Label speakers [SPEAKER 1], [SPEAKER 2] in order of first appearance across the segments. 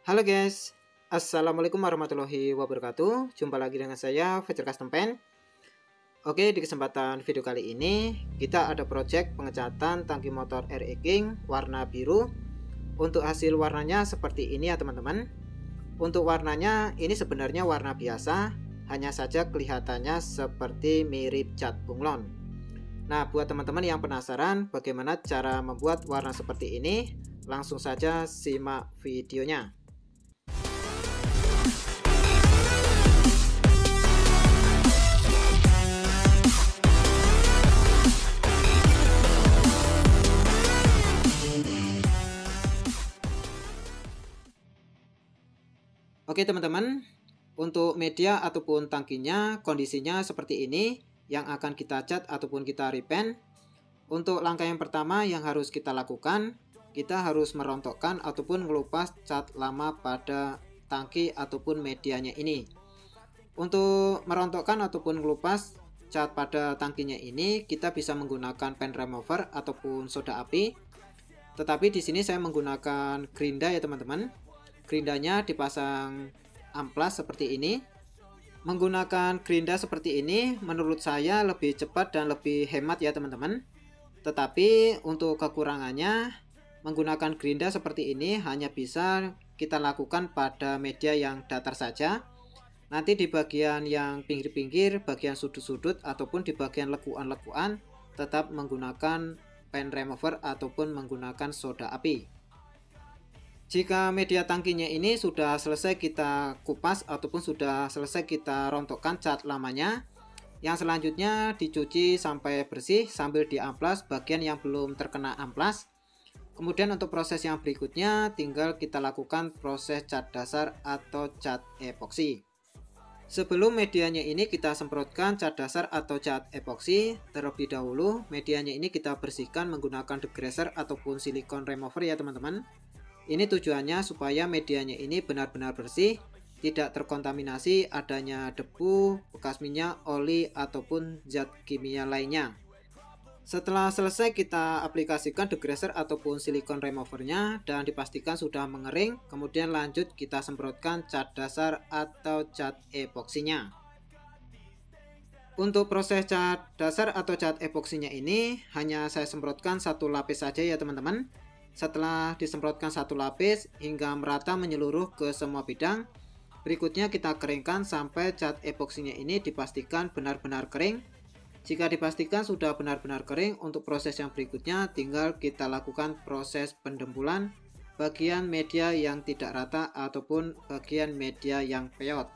[SPEAKER 1] Halo guys, Assalamualaikum warahmatullahi wabarakatuh. Jumpa lagi dengan saya Fajar Custom Paint. Oke, di kesempatan video kali ini kita ada project pengecatan tangki motor RE King warna biru. Untuk hasil warnanya seperti ini ya teman-teman. Untuk warnanya ini sebenarnya warna biasa, hanya saja kelihatannya seperti mirip cat bunglon. Nah, buat teman-teman yang penasaran bagaimana cara membuat warna seperti ini, langsung saja simak videonya. Oke teman-teman, untuk media ataupun tangkinya kondisinya seperti ini yang akan kita cat ataupun kita repaint. Untuk langkah yang pertama yang harus kita lakukan, kita harus merontokkan ataupun ngelupas cat lama pada tangki ataupun medianya ini. Untuk merontokkan ataupun ngelupas cat pada tangkinya ini, kita bisa menggunakan pen remover ataupun soda api. Tetapi di sini saya menggunakan gerinda ya teman-teman. Gerindanya dipasang amplas seperti ini. Menggunakan gerinda seperti ini menurut saya lebih cepat dan lebih hemat ya teman-teman. Tetapi untuk kekurangannya, menggunakan gerinda seperti ini hanya bisa kita lakukan pada media yang datar saja. Nanti di bagian yang pinggir-pinggir, bagian sudut-sudut ataupun di bagian lekuan-lekuan tetap menggunakan pen remover ataupun menggunakan soda api. Jika media tangkinya ini sudah selesai kita kupas ataupun sudah selesai kita rontokkan cat lamanya, yang selanjutnya dicuci sampai bersih sambil diamplas bagian yang belum terkena amplas. Kemudian untuk proses yang berikutnya tinggal kita lakukan proses cat dasar atau cat epoksi. Sebelum medianya ini kita semprotkan cat dasar atau cat epoksi, terlebih dahulu medianya ini kita bersihkan menggunakan degreaser ataupun silikon remover ya teman-teman. Ini tujuannya supaya medianya ini benar-benar bersih, tidak terkontaminasi adanya debu, bekas minyak, oli, ataupun zat kimia lainnya. Setelah selesai kita aplikasikan degreaser ataupun silikon removernya dan dipastikan sudah mengering, kemudian lanjut kita semprotkan cat dasar atau cat epoksinya. Untuk proses cat dasar atau cat epoksinya ini hanya saya semprotkan satu lapis saja ya teman-teman. Setelah disemprotkan satu lapis hingga merata menyeluruh ke semua bidang, berikutnya kita keringkan sampai cat epoksinya ini dipastikan benar-benar kering. Jika dipastikan sudah benar-benar kering, untuk proses yang berikutnya tinggal kita lakukan proses pendembulan bagian media yang tidak rata ataupun bagian media yang peyot.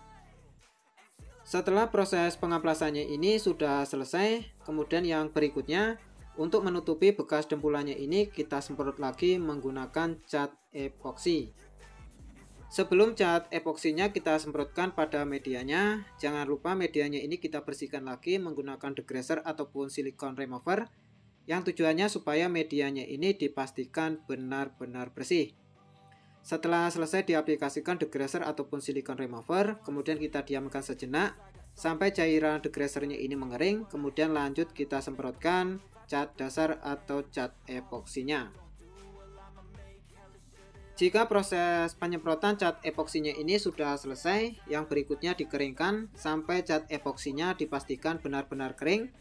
[SPEAKER 1] Setelah proses pengamplasannya ini sudah selesai, kemudian yang berikutnya untuk menutupi bekas dempulannya ini kita semprot lagi menggunakan cat epoksi. Sebelum cat epoksinya kita semprotkan pada medianya, jangan lupa medianya ini kita bersihkan lagi menggunakan degreaser ataupun silikon remover, yang tujuannya supaya medianya ini dipastikan benar-benar bersih. Setelah selesai diaplikasikan degreaser ataupun silikon remover, kemudian kita diamkan sejenak sampai cairan degreasernya ini mengering, kemudian lanjut kita semprotkan cat dasar atau cat epoksinya. Jika proses penyemprotan cat epoksinya ini sudah selesai, yang berikutnya dikeringkan sampai cat epoksinya dipastikan benar-benar kering.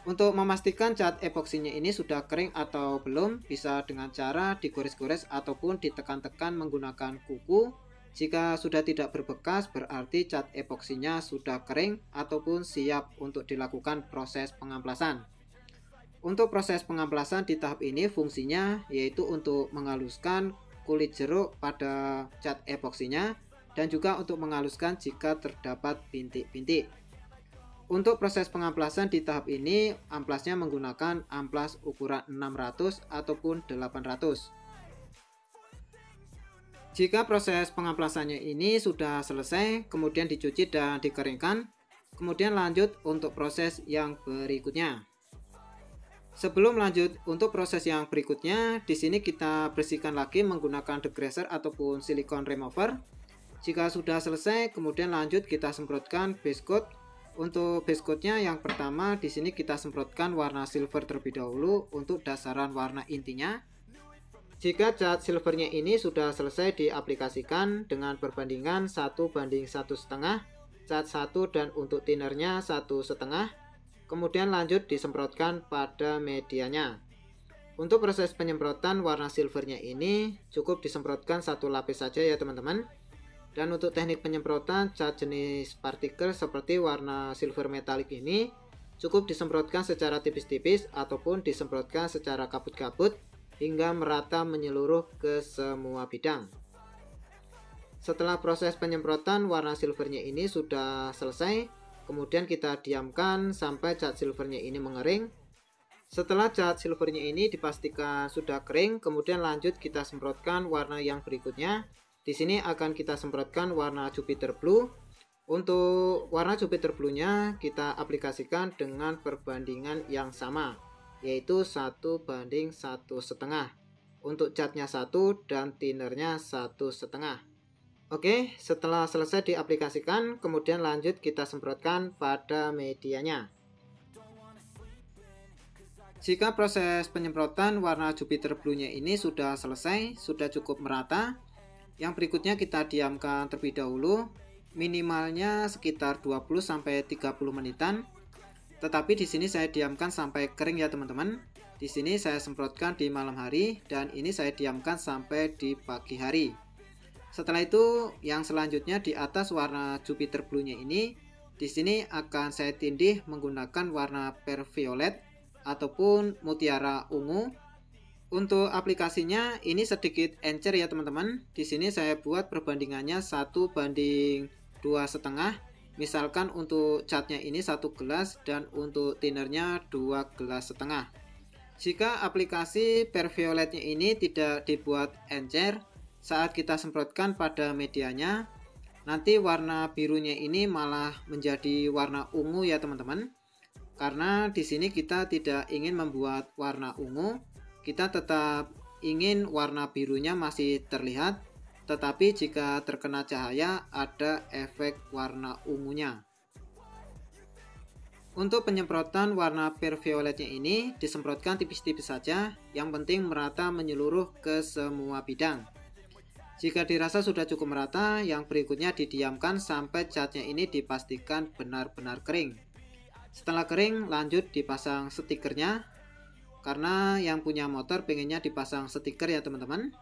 [SPEAKER 1] Untuk memastikan cat epoksinya ini sudah kering atau belum, bisa dengan cara digores-gores ataupun ditekan-tekan menggunakan kuku. Jika sudah tidak berbekas, berarti cat epoksinya sudah kering ataupun siap untuk dilakukan proses pengamplasan. Untuk proses pengamplasan di tahap ini fungsinya yaitu untuk menghaluskan kulit jeruk pada cat epoksinya dan juga untuk menghaluskan jika terdapat bintik-bintik. Untuk proses pengamplasan di tahap ini amplasnya menggunakan amplas ukuran 600 ataupun 800. Jika proses pengamplasannya ini sudah selesai, kemudian dicuci dan dikeringkan, kemudian lanjut untuk proses yang berikutnya. Sebelum lanjut untuk proses yang berikutnya, di sini kita bersihkan lagi menggunakan degreaser ataupun silikon remover. Jika sudah selesai, kemudian lanjut kita semprotkan base coat. Untuk base coatnya yang pertama di sini kita semprotkan warna silver terlebih dahulu untuk dasaran warna intinya. Jika cat silvernya ini sudah selesai diaplikasikan dengan perbandingan 1:1,5, cat 1 dan untuk thinnernya 1,5, kemudian lanjut disemprotkan pada medianya. Untuk proses penyemprotan warna silvernya ini cukup disemprotkan satu lapis saja ya teman-teman. Dan untuk teknik penyemprotan cat jenis partikel seperti warna silver metalik ini cukup disemprotkan secara tipis-tipis ataupun disemprotkan secara kabut-kabut hingga merata menyeluruh ke semua bidang. Setelah proses penyemprotan warna silvernya ini sudah selesai, kemudian kita diamkan sampai cat silvernya ini mengering. Setelah cat silvernya ini dipastikan sudah kering, kemudian lanjut kita semprotkan warna yang berikutnya. Di sini akan kita semprotkan warna Jupiter Blue. Untuk warna Jupiter Blue-nya kita aplikasikan dengan perbandingan yang sama, yaitu 1:1,5. Untuk catnya 1 dan thinnernya 1,5. Oke, setelah selesai diaplikasikan, kemudian lanjut kita semprotkan pada medianya. Jika proses penyemprotan warna Jupiter Blue-nya ini sudah selesai, sudah cukup merata, yang berikutnya kita diamkan terlebih dahulu, minimalnya sekitar 20-30 menitan. Tetapi di sini saya diamkan sampai kering ya teman-teman. Di sini saya semprotkan di malam hari dan ini saya diamkan sampai di pagi hari. Setelah itu, yang selanjutnya di atas warna Jupiter Blue-nya ini, di sini akan saya tindih menggunakan warna pear violet ataupun mutiara ungu. Untuk aplikasinya ini sedikit encer ya teman-teman. Di sini saya buat perbandingannya 1:2,5. Misalkan untuk catnya ini 1 gelas dan untuk thinnernya 2,5 gelas. Jika aplikasi pear violetnya ini tidak dibuat encer, saat kita semprotkan pada medianya, nanti warna birunya ini malah menjadi warna ungu ya teman-teman. Karena di sini kita tidak ingin membuat warna ungu, kita tetap ingin warna birunya masih terlihat. Tetapi jika terkena cahaya ada efek warna ungunya. Untuk penyemprotan warna pear violetnya ini disemprotkan tipis-tipis saja, yang penting merata menyeluruh ke semua bidang. Jika dirasa sudah cukup merata, yang berikutnya didiamkan sampai catnya ini dipastikan benar-benar kering. Setelah kering lanjut dipasang stikernya, karena yang punya motor pengennya dipasang stiker ya teman-teman.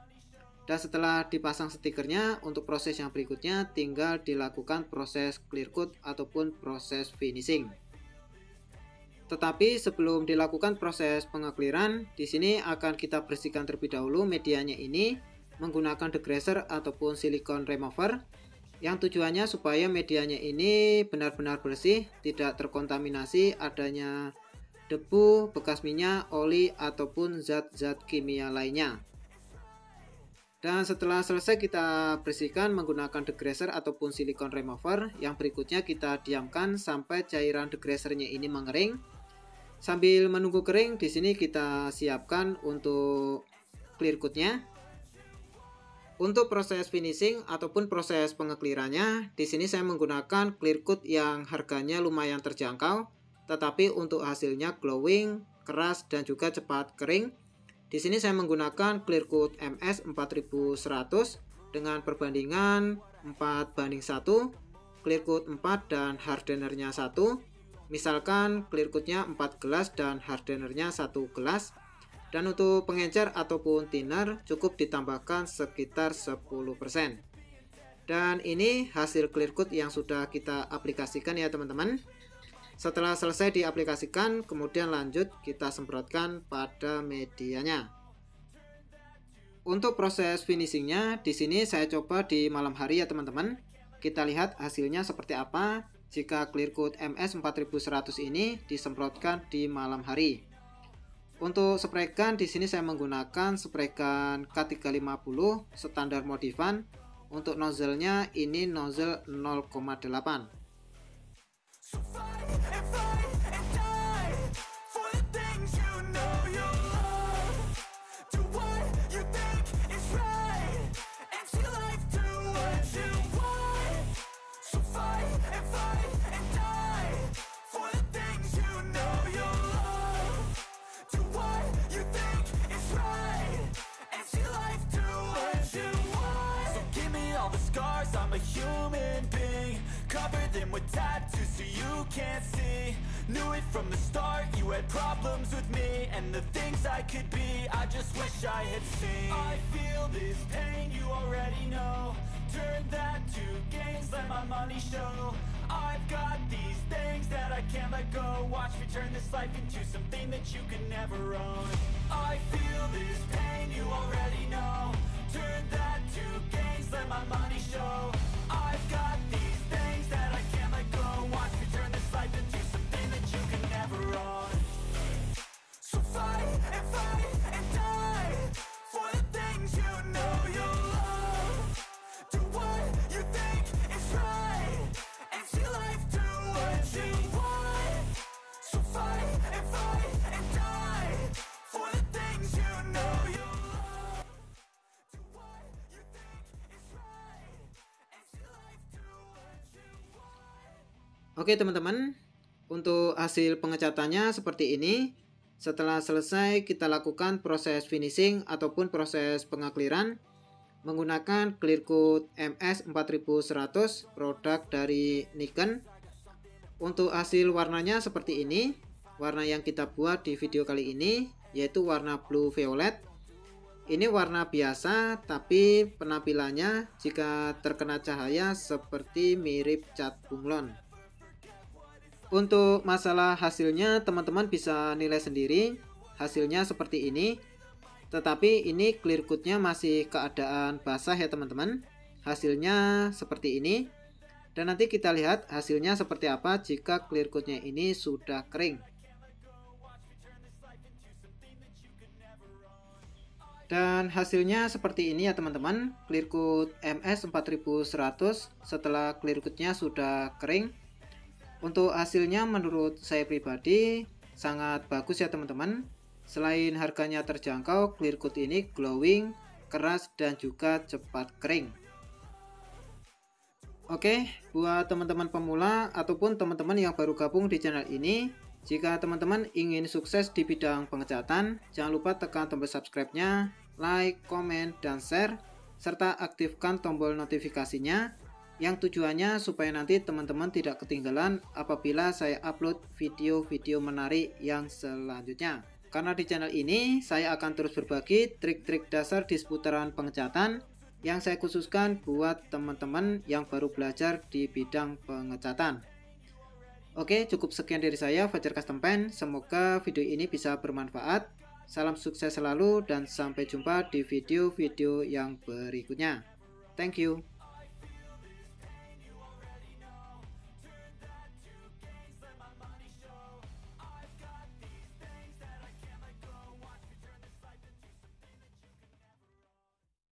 [SPEAKER 1] Dan setelah dipasang stikernya, untuk proses yang berikutnya tinggal dilakukan proses clear coat ataupun proses finishing. Tetapi sebelum dilakukan proses pengekliran, di sini akan kita bersihkan terlebih dahulu medianya ini menggunakan degreaser ataupun silicone remover, yang tujuannya supaya medianya ini benar-benar bersih, tidak terkontaminasi adanya debu, bekas minyak, oli ataupun zat-zat kimia lainnya. Dan setelah selesai kita bersihkan menggunakan degreaser ataupun silicone remover, yang berikutnya kita diamkan sampai cairan degreasernya ini mengering. Sambil menunggu kering, di sini kita siapkan untuk clear coatnya. Untuk proses finishing ataupun proses pengeklirannya, di sini saya menggunakan clear coat yang harganya lumayan terjangkau, tetapi untuk hasilnya glowing, keras dan juga cepat kering. Di sini saya menggunakan clear coat MS 4100 dengan perbandingan 4:1, clear coat 4 dan hardenernya 1. Misalkan clear coatnya 4 gelas dan hardenernya 1 gelas. Dan untuk pengencer ataupun thinner cukup ditambahkan sekitar 10%. Dan ini hasil clear coat yang sudah kita aplikasikan ya teman-teman. Setelah selesai diaplikasikan, kemudian lanjut kita semprotkan pada medianya. Untuk proses finishingnya, di sini saya coba di malam hari ya teman-teman. Kita lihat hasilnya seperti apa jika clear coat MS 4100 ini disemprotkan di malam hari. Untuk spray gun, di sini saya menggunakan spray gun K350 standar modifan. Untuk nozzle-nya ini nozzle 0,8.
[SPEAKER 2] I'm a human being. Cover them with tattoos so you can't see. Knew it from the start, you had problems with me and the things I could be, I just wish I had seen. I feel this pain, you already know. Turn that to gains, let my money show. I've got these things that I can't let go. Watch me turn this life into something that you can never own. I feel this pain, you already know. Turn that to gains, let my money show. I've got these things that I can't let go. Watch me turn this life into something that you can never own. So fight and die for the things you know you love. Do what you think is right and see life do what you want. So fight and die for the things you know you love. Do what you think is right and see life do what you want.
[SPEAKER 1] Oke teman-teman, untuk hasil pengecatannya seperti ini. Setelah selesai, kita lakukan proses finishing ataupun proses pengakliran menggunakan clear coat MS4100 produk dari Nikon. Untuk hasil warnanya seperti ini. Warna yang kita buat di video kali ini yaitu warna blue violet. Ini warna biasa, tapi penampilannya jika terkena cahaya seperti mirip cat bunglon. Untuk masalah hasilnya, teman-teman bisa nilai sendiri. Hasilnya seperti ini. Tetapi ini clear coatnya masih keadaan basah ya teman-teman. Hasilnya seperti ini. Dan nanti kita lihat hasilnya seperti apa jika clear coatnya ini sudah kering. Dan hasilnya seperti ini ya teman-teman. Clear coat MS4100 setelah clear coatnya sudah kering. Untuk hasilnya menurut saya pribadi sangat bagus ya teman-teman. Selain harganya terjangkau, clear coat ini glowing, keras dan juga cepat kering. Oke, buat teman-teman pemula ataupun teman-teman yang baru gabung di channel ini, jika teman-teman ingin sukses di bidang pengecatan, jangan lupa tekan tombol subscribe-nya, like, komen, dan share, serta aktifkan tombol notifikasinya yang tujuannya supaya nanti teman-teman tidak ketinggalan apabila saya upload video-video menarik yang selanjutnya. Karena di channel ini saya akan terus berbagi trik-trik dasar di seputaran pengecatan yang saya khususkan buat teman-teman yang baru belajar di bidang pengecatan. Oke, cukup sekian dari saya, Fajar Custom Paint. Semoga video ini bisa bermanfaat. Salam sukses selalu dan sampai jumpa di video-video yang berikutnya. Thank you.